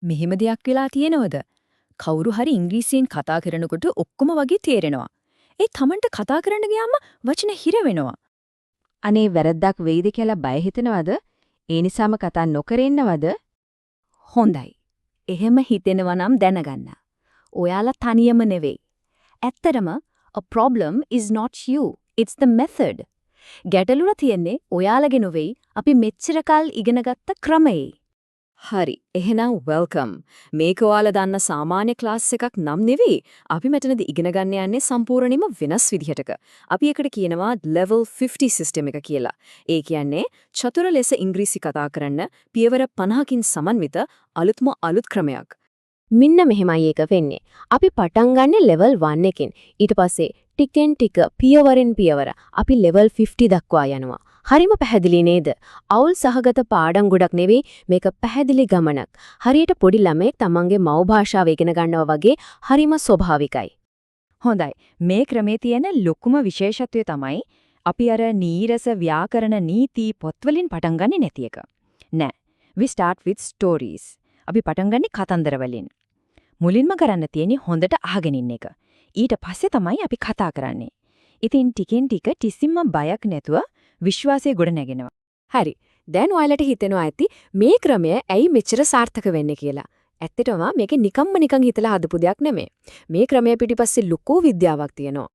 මෙහෙම දෙයක් වෙලා තියෙනවද? කවුරු හරි ඉංග්‍රීසියෙන් කතා කරනකොට ඔක්කොම වගේ තේරෙනවා. ඒ තමන්ට කතා කරන්න ගියාම වචන හිර වෙනවා. අනේ වැරද්දක් වෙයිද කියලා බය හිතෙනවද? ඒ නිසාම කතා නොකර ඉන්නවද? හොඳයි. එහෙම හිතෙනවා නම් දැනගන්න. ඔයාලා තනියම නෙවෙයි. ඇත්තටම a problem is not you. It's the method. ගැටලුව තියෙන්නේ ඔයාලගේ නෙවෙයි අපි මෙච්චර කල් ඉගෙනගත්ත ක්‍රමයේ. හරි. එහෙනම් welcome. මේක ඔයාලා දන්න සාමාන්‍ය ක්ලාස් එකක් නම් නෙවෙයි. අපි මෙතනදී ඉගෙන ගන්න යන්නේ සම්පූර්ණයෙන්ම වෙනස් විදිහටක. අපි එකට කියනවා level 50 system එක කියලා. ඒ කියන්නේ චතුර ලෙස ඉංග්‍රීසි කතා කරන්න පියවර 50කින් සමන්විත අලුත් ක්‍රමයක්. මෙන්න මෙහෙමයි ඒක වෙන්නේ. අපි පටන් ගන්නේ level 1 එකෙන්. ඊට පස්සේ ටිකෙන් ටික පියවරෙන් පියවර අපි level 50 දක්වා යනවා. හරිම පැහැදිලි නේද? අවුල් සහගත පාඩම් ගොඩක් නෙවෙයි මේක පැහැදිලි ගමනක්. හරියට පොඩි ළමයෙක් තමන්ගේ මව් භාෂාව ඉගෙන ගන්නවා වගේ හරිම ස්වභාවිකයි. හොඳයි. මේ ක්‍රමේ තියෙන ලොකුම විශේෂත්වය තමයි අපි අර නීරස ව්‍යාකරණ නීති පොත්වලින් පටන් ගන්නේ නැති එක. නෑ. We start with stories. අපි පටන් ගන්නේ කතන්දර වලින්. මුලින්ම කරන්න තියෙන්නේ හොඳට අහගෙන ඉන්න එක. ඊට පස්සේ තමයි අපි කතා කරන්නේ. ඉතින් ටිකෙන් ටික කිසිම බයක් නැතුව විශ්වාසය ගොඩ නැගෙනවා. හරි. දැන් ඔයාලට හිතෙනවා ඇති මේ ක්‍රමය ඇයි මෙච්චර සාර්ථක වෙන්නේ කියලා. ඇත්තටම මේක නිකන් හිතලා හදපු දෙයක් නෙමෙයි. මේ ක්‍රමය පිටිපස්සේ ලොකු විද්‍යාවක් තියෙනවා.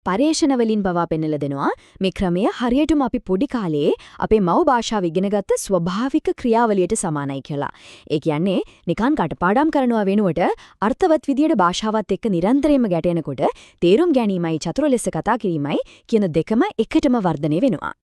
පරේක්ෂණ වලින් බවා පෙන්නලා දෙනවා මේ ක්‍රමය හරියටම අපි පොඩි කාලේ අපේ මව් භාෂාව ඉගෙනගත්ත ස්වභාවික ක්‍රියාවලියට සමානයි කියලා. ඒ කියන්නේ නිකන් කටපාඩම් කරනවා වෙනුවට අර්ථවත් විදියට භාෂාවත් එක්ක නිරන්තරයෙන්ම ගැටෙනකොට තේරුම් ගැනීමයි චතුර ලෙස කතා කිරීමයි කියන දෙකම එකටම වර්ධනය වෙනවා.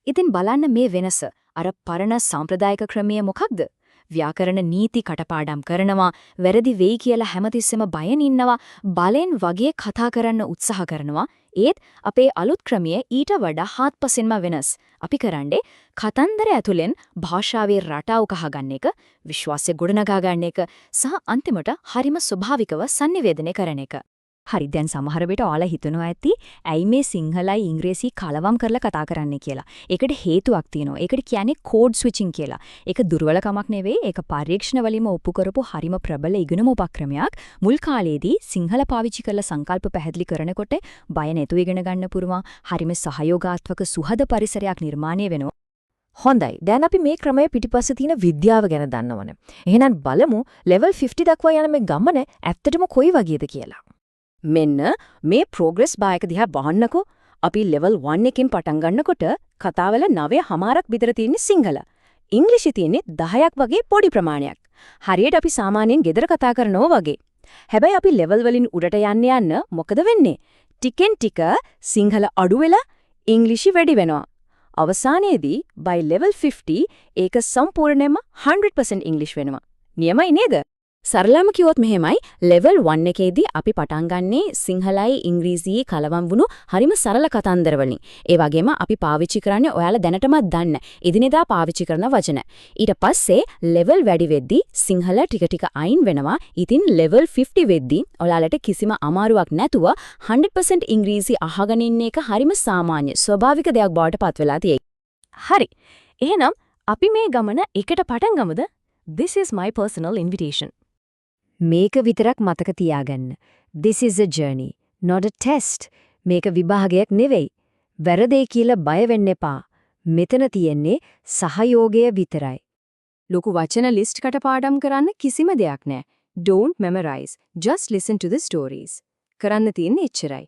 ඉතින් බලන්න මේ වෙනස. අර පරණ සාම්ප්‍රදායික ක්‍රමය මොකක්ද? ව්‍යාකරණ නීති කටපාඩම් කරනවා, වැරදි වෙයි කියලා හැමතිස්සෙම බයෙන් ඉන්නවා, බලෙන් වගේ කතා කරන්න උත්සාහ කරනවා. ඒත් අපේ අලුත් ක්‍රමය ඊට වඩා හාත්පසින්ම වෙනස්. අපි කරන්නේ කතන්දර ඇතුලෙන් භාෂාවේ රටාව කහගන්න එක, විශ්වාසය ගොඩනගා ගන්න එක සහ අන්තිමට හරිම ස්වභාවිකව sannivedanaya කරන එක. හරි දැන් සමහර විට ඔයාලා හිතනවා ඇති ඇයි මේ සිංහලයි ඉංග්‍රීසි කලවම් කරලා කතා කරන්නේ කියලා. ඒකට හේතුවක් තියෙනවා. ඒකට කියන්නේ කෝඩ් ස්විචින් කියලා. ඒක දුර්වලකමක් නෙවෙයි. ඒක පරීක්ෂණ වලින්ම ඔප්පු කරපු හරිම ප්‍රබල ඉගෙනුම උපක්‍රමයක්. මුල් කාලේදී සිංහල පාවිච්චි කරලා සංකල්ප පැහැදිලි කරනකොට බය නැතුව ඉගෙන ගන්න පුරුම හරිම සහයෝගාත්මක සුහද පරිසරයක් නිර්මාණය වෙනවා. හොඳයි. දැන් අපි මේ ක්‍රමයේ පිටිපස්සේ තියෙන විද්‍යාව ගැන දන්නවනේ. එහෙනම් බලමු level 50 දක්වා යන මේ ගමන ඇත්තටම කොයි වගේද කියලා. මෙන්න මේ progress bar එක දිහා බලන්නකෝ. අපි level 1 එකෙන් පටන් ගන්නකොට කතාවල 9:00ක් විතර තියෙන සිංහල. ඉංග්‍රීසි තියෙන්නේ 10ක් වගේ පොඩි ප්‍රමාණයක්. හරියට අපි සාමාන්‍යයෙන් ගෙදර කතා කරනවා වගේ. හැබැයි අපි level වලින් උඩට යන්න මොකද වෙන්නේ? ටිකෙන් ටික සිංහල අඩු වෙලා ඉංග්‍රීසි වැඩි වෙනවා. අවසානයේදී by level 50 ඒක සම්පූර්ණයෙන්ම 100% ඉංග්‍රීසි වෙනවා. නියමයි නේද? සරලවම කිව්වොත් මෙහෙමයි level 1 එකේදී අපි පටන් ගන්නේ සිංහලයි ඉංග්‍රීසියි කලවම් වුණු හරිම සරල කතන්දර වලින්. ඒ වගේම අපි පාවිච්චි කරන්නේ ඔයාලා දැනටමත් දන්න එදිනෙදා පාවිච්චි කරන වචන. ඊට පස්සේ level වැඩි වෙද්දී සිංහල ටික ටික අයින් වෙනවා. ඉතින් level 50 වෙද්දී ඔයාලට කිසිම අමාරුවක් නැතුව 100% ඉංග්‍රීසි අහගෙන ඉන්න එක හරිම සාමාන්‍ය ස්වභාවික දෙයක් බවට පත් වෙලා තියෙයි. හරි. එහෙනම් අපි මේ ගමන එකට පටන් ගමුද? This is my personal invitation. මේක විතරක් මතක තියාගන්න. This is a journey, not a test. මේක විභාගයක් නෙවෙයි. වැරදේ කියලා බය වෙන්න එපා. මෙතන තියෙන්නේ සහයෝගය විතරයි. ලොකු වචන ලිස්ට් කටපාඩම් කරන්න කිසිම දෙයක් නැහැ. Don't memorize. Just listen to the stories. කරන්න තියෙන්නේ එච්චරයි.